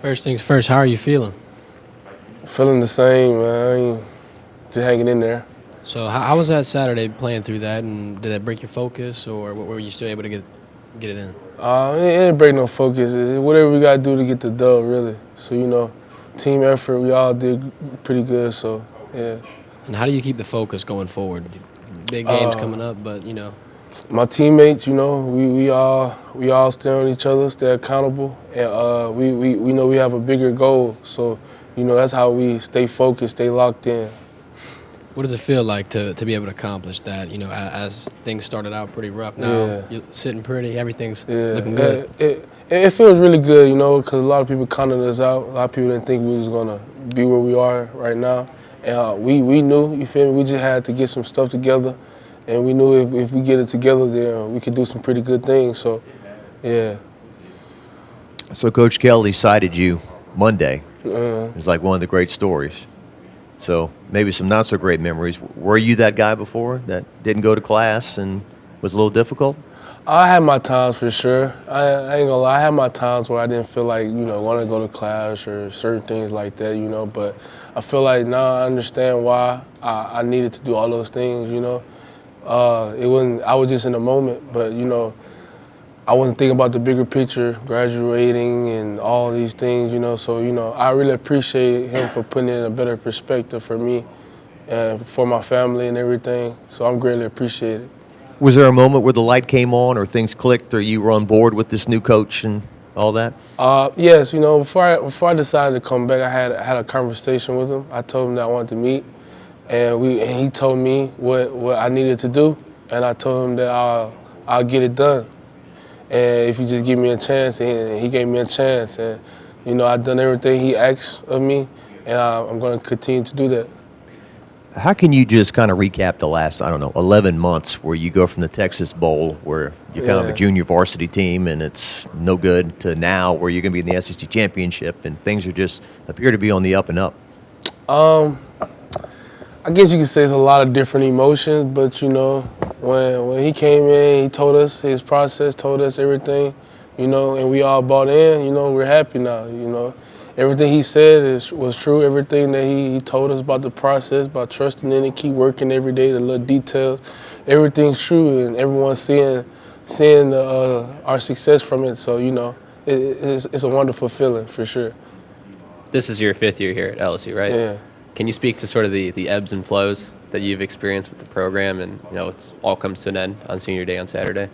First things first, how are you feeling? Feeling the same, man. Just hanging in there. So how was that Saturday playing through that, and did that break your focus, or were you still able to get it in? It didn't break no focus. Whatever we got to do to get the dub, really. So, team effort, we all did pretty good, so, yeah. And how do you keep the focus going forward? Big games coming up, but, My teammates, we all stay on each other, stay accountable, and we know we have a bigger goal. So, that's how we stay focused, stay locked in. What does it feel like to be able to accomplish that? As things started out pretty rough, now you're sitting pretty, everything's looking good. It feels really good, because a lot of people counted us out. A lot of people didn't think we was gonna be where we are right now, and we knew. You feel me? We just had to get some stuff together. And we knew if we get it together, then we could do some pretty good things. So, yeah. So Coach Kelly cited you Monday. It's like one of the great stories. So maybe some not so great memories. Were you that guy before that didn't go to class and was a little difficult? I had my times for sure. I ain't gonna lie. I had my times where I didn't feel like, want to go to class or certain things like that, But I feel like now I understand why I needed to do all those things, It wasn't. I was just in the moment, but I wasn't thinking about the bigger picture, graduating and all these things, So I really appreciate him for putting it in a better perspective for me and for my family and everything. So I'm greatly appreciated. Was there a moment where the light came on, or things clicked, or you were on board with this new coach and all that? Yes. Before I decided to come back, I had a conversation with him. I told him that I wanted to meet. And he told me what I needed to do, and I told him that I'll get it done. And if you just give me a chance, and he gave me a chance, and I've done everything he asked of me, and I'm going to continue to do that. How can you just kind of recap the last, 11 months where you go from the Texas Bowl, where you're kind of a junior varsity team and it's no good, to now where you're going to be in the SEC championship and things are just appear to be on the up and up? I guess you could say it's a lot of different emotions, but when he came in, he told us his process, told us everything, and we all bought in. We're happy now. Everything he said was true. Everything that he told us about the process, about trusting in it, keep working every day, the little details, everything's true, and everyone's seeing our success from it. So it's a wonderful feeling for sure. This is your 5th year here at LSU, right? Yeah. Can you speak to sort of the ebbs and flows that you've experienced with the program, and it all comes to an end on senior day on Saturday?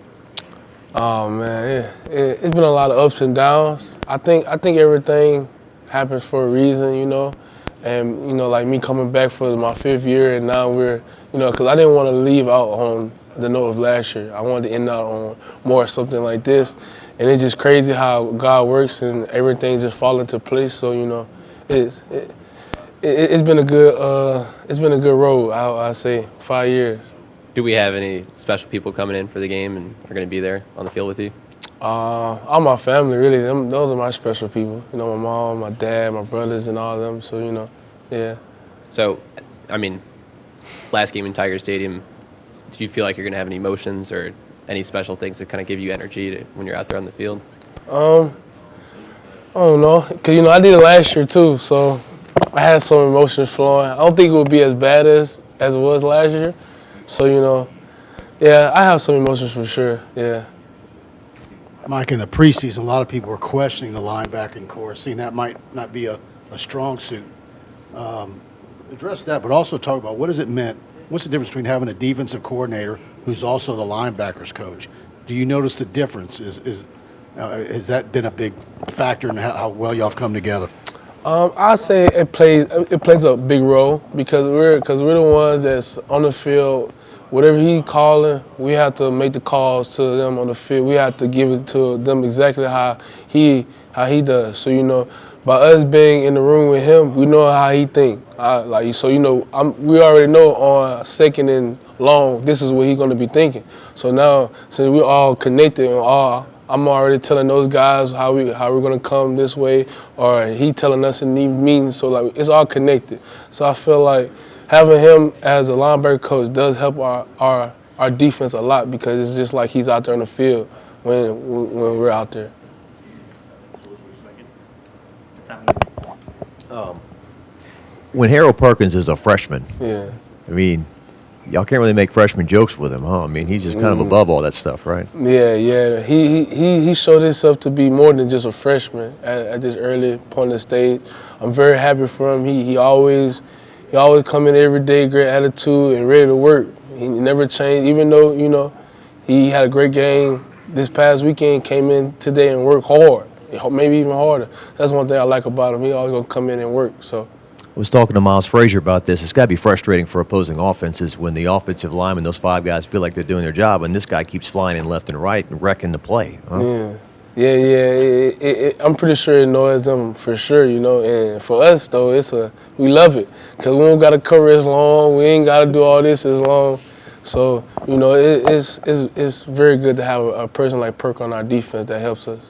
Oh man, it's been a lot of ups and downs. I think everything happens for a reason, and like me coming back for my 5th year, and now we're, because I didn't want to leave out on the note of last year. I wanted to end out on more something like this, and it's just crazy how God works and everything just fall into place. So it's been a good road. I say 5 years. Do we have any special people coming in for the game and are going to be there on the field with you? All my family, really. Those are my special people. My mom, my dad, my brothers, and all of them. So yeah. So, last game in Tiger Stadium, do you feel like you're going to have any emotions or any special things that kind of give you energy when you're out there on the field? I don't know, because I did it last year too, so I had some emotions flowing. I don't think it would be as bad as it was last year. So, yeah, I have some emotions for sure, yeah. Mike, in the preseason, a lot of people were questioning the linebacking core, seeing that might not be a strong suit. Address that, but also talk about what has it meant. What's the difference between having a defensive coordinator who's also the linebackers coach? Do you notice the difference? Has that been a big factor in how well y'all have come together? I say it plays a big role because we're the ones that's on the field. Whatever he calling, we have to make the calls to them on the field. We have to give it to them exactly how he does. So by us being in the room with him, we know how he think. We already know on 2nd and long, this is what he's gonna be thinking. So now, since we're all connected and I'm already telling those guys how we're gonna come this way, or he telling us in these meetings. So it's all connected. So I feel like having him as a linebacker coach does help our our defense a lot because it's just like he's out there on the field when we're out there. When Harold Perkins is a freshman, Yeah. I mean, y'all can't really make freshman jokes with him, huh? I mean, he's just kind of above all that stuff, right? Yeah. He showed himself to be more than just a freshman at this early point in the stage. I'm very happy for him. He always come in every day, great attitude and ready to work. He never changed, even though, you know, he had a great game this past weekend, came in today and worked hard, maybe even harder. That's one thing I like about him. He always gonna come in and work, so. I was talking to Miles Frazier about this. It's got to be frustrating for opposing offenses when the offensive linemen, those 5 guys, feel like they're doing their job, and this guy keeps flying in left and right and wrecking the play. Huh? Yeah. I'm pretty sure it annoys them for sure, you know. And for us, though, we love it because we don't got to cover as long. We ain't got to do all this as long. So, you know, it's very good to have a person like Perk on our defense that helps us.